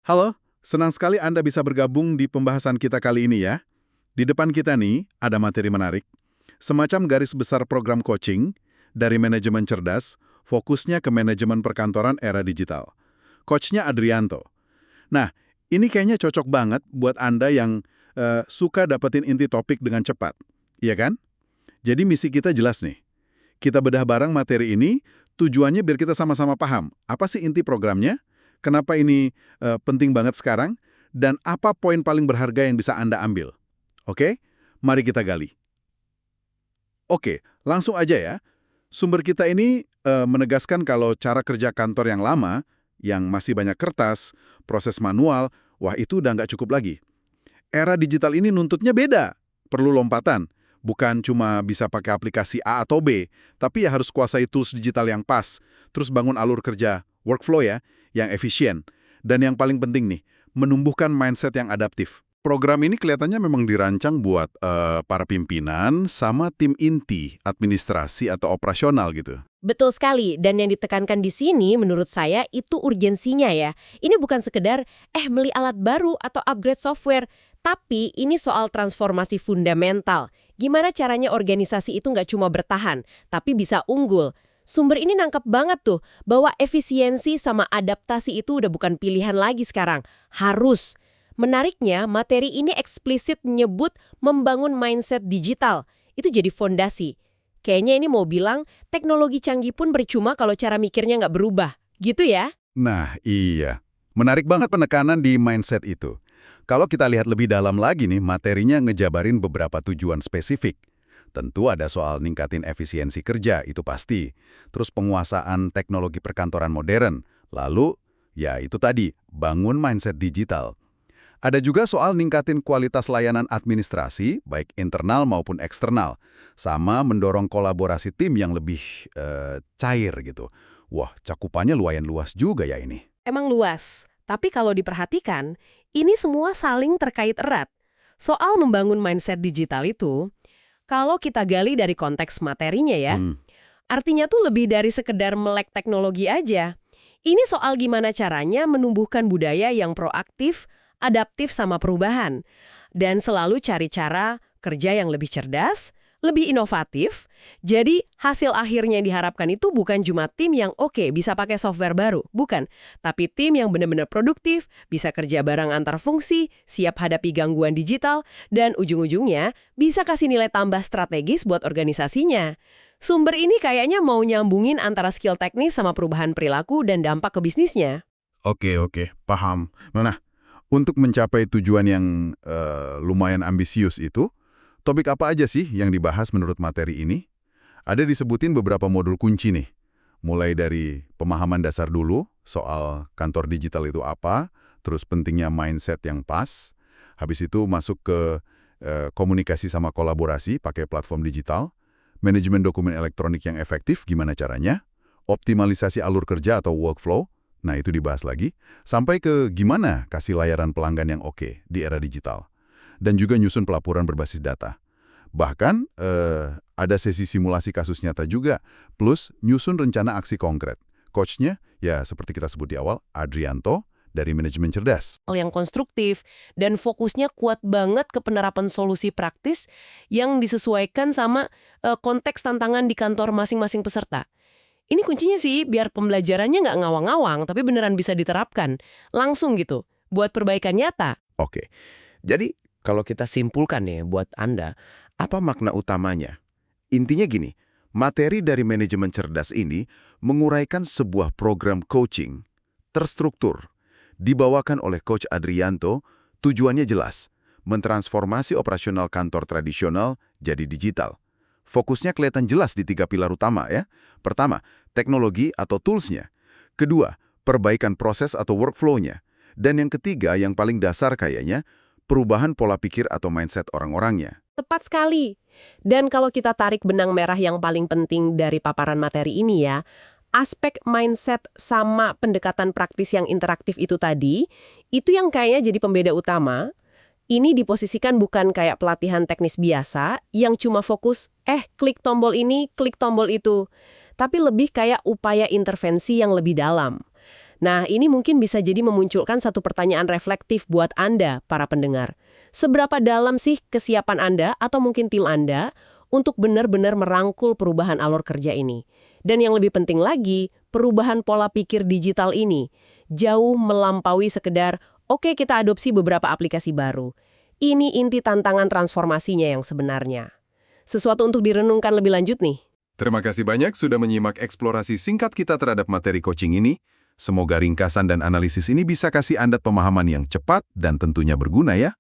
Halo, senang sekali Anda bisa bergabung di pembahasan kita kali ini ya. Di depan kita nih, ada materi menarik. Semacam garis besar program coaching dari manajemen cerdas, fokusnya ke manajemen perkantoran era digital. Coachnya Adrianto. Nah, ini kayaknya cocok banget buat Anda yang suka dapetin inti topik dengan cepat. Iya kan? Jadi misi kita jelas nih. Kita bedah bareng materi ini, tujuannya biar kita sama-sama paham. Apa sih inti programnya? Kenapa ini penting banget sekarang? Dan apa poin paling berharga yang bisa Anda ambil? Oke? Mari kita gali. Oke, langsung aja ya. Sumber kita ini menegaskan kalau cara kerja kantor yang lama, yang masih banyak kertas, proses manual, wah itu udah nggak cukup lagi. Era digital ini nuntutnya beda. Perlu lompatan. Bukan cuma bisa pakai aplikasi A atau B, tapi ya harus kuasai tools digital yang pas. Terus bangun alur kerja, workflow ya, yang efisien. Dan yang paling penting nih, menumbuhkan mindset yang adaptif. Program ini kelihatannya memang dirancang buat para pimpinan sama tim inti, administrasi atau operasional gitu. Betul sekali, dan yang ditekankan di sini menurut saya itu urgensinya ya. Ini bukan sekedar beli alat baru atau upgrade software, tapi ini soal transformasi fundamental. Gimana caranya organisasi itu nggak cuma bertahan, tapi bisa unggul. Sumber ini nangkep banget tuh, bahwa efisiensi sama adaptasi itu udah bukan pilihan lagi sekarang. Harus. Menariknya, materi ini eksplisit menyebut membangun mindset digital. Itu jadi fondasi. Kayaknya ini mau bilang, teknologi canggih pun percuma kalau cara mikirnya nggak berubah. Gitu ya? Nah, iya. Menarik banget penekanan di mindset itu. Kalau kita lihat lebih dalam lagi nih, materinya ngejabarin beberapa tujuan spesifik. Tentu ada soal ningkatin efisiensi kerja, itu pasti. Terus penguasaan teknologi perkantoran modern. Lalu, ya itu tadi, bangun mindset digital. Ada juga soal ningkatin kualitas layanan administrasi, baik internal maupun eksternal. Sama mendorong kolaborasi tim yang lebih cair gitu. Wah, cakupannya lumayan luas juga ya ini. Emang luas. Tapi kalau diperhatikan, ini semua saling terkait erat. Soal membangun mindset digital itu, kalau kita gali dari konteks materinya ya, artinya tuh lebih dari sekedar melek teknologi aja. Ini soal gimana caranya menumbuhkan budaya yang proaktif, adaptif sama perubahan. Dan selalu cari cara kerja yang lebih cerdas, lebih inovatif. Jadi hasil akhirnya yang diharapkan itu bukan cuma tim yang oke bisa pakai software baru, bukan. Tapi tim yang benar-benar produktif, bisa kerja bareng antar fungsi, siap hadapi gangguan digital, dan ujung-ujungnya bisa kasih nilai tambah strategis buat organisasinya. Sumber ini kayaknya mau nyambungin antara skill teknis sama perubahan perilaku dan dampak ke bisnisnya. Oke, paham. Nah, untuk mencapai tujuan yang lumayan ambisius itu, topik apa aja sih yang dibahas menurut materi ini? Ada disebutin beberapa modul kunci nih. Mulai dari pemahaman dasar dulu, soal kantor digital itu apa, terus pentingnya mindset yang pas, habis itu masuk ke komunikasi sama kolaborasi pakai platform digital, manajemen dokumen elektronik yang efektif, gimana caranya, optimalisasi alur kerja atau workflow, nah itu dibahas lagi, sampai ke gimana kasih layanan pelanggan yang oke di era digital. Dan juga nyusun pelaporan berbasis data. Bahkan ada sesi simulasi kasus nyata juga, plus nyusun rencana aksi konkret. Coachnya, ya seperti kita sebut di awal, Adrianto dari manajemen cerdas. Yang konstruktif dan fokusnya kuat banget ke penerapan solusi praktis yang disesuaikan sama konteks tantangan di kantor masing-masing peserta. Ini kuncinya sih, biar pembelajarannya nggak ngawang-ngawang, tapi beneran bisa diterapkan. Langsung gitu, buat perbaikan nyata. Oke, jadi kalau kita simpulkan nih buat Anda, apa makna utamanya? Intinya gini, materi dari manajemen cerdas ini menguraikan sebuah program coaching terstruktur, dibawakan oleh Coach Adrianto, tujuannya jelas, mentransformasi operasional kantor tradisional jadi digital. Fokusnya kelihatan jelas di 3 pilar utama ya. Pertama, teknologi atau tools-nya. Kedua, perbaikan proses atau workflow-nya. Dan yang ketiga, yang paling dasar kayaknya, perubahan pola pikir atau mindset orang-orangnya. Tepat sekali. Dan kalau kita tarik benang merah yang paling penting dari paparan materi ini ya, aspek mindset sama pendekatan praktis yang interaktif itu tadi, itu yang kayaknya jadi pembeda utama. Ini diposisikan bukan kayak pelatihan teknis biasa yang cuma fokus, klik tombol ini, klik tombol itu. Tapi lebih kayak upaya intervensi yang lebih dalam. Nah, ini mungkin bisa jadi memunculkan satu pertanyaan reflektif buat Anda, para pendengar. Seberapa dalam sih kesiapan Anda atau mungkin tim Anda untuk benar-benar merangkul perubahan alur kerja ini? Dan yang lebih penting lagi, perubahan pola pikir digital ini jauh melampaui sekedar, oke, kita adopsi beberapa aplikasi baru. Ini inti tantangan transformasinya yang sebenarnya. Sesuatu untuk direnungkan lebih lanjut nih. Terima kasih banyak sudah menyimak eksplorasi singkat kita terhadap materi coaching ini. Semoga ringkasan dan analisis ini bisa kasih Anda pemahaman yang cepat dan tentunya berguna ya.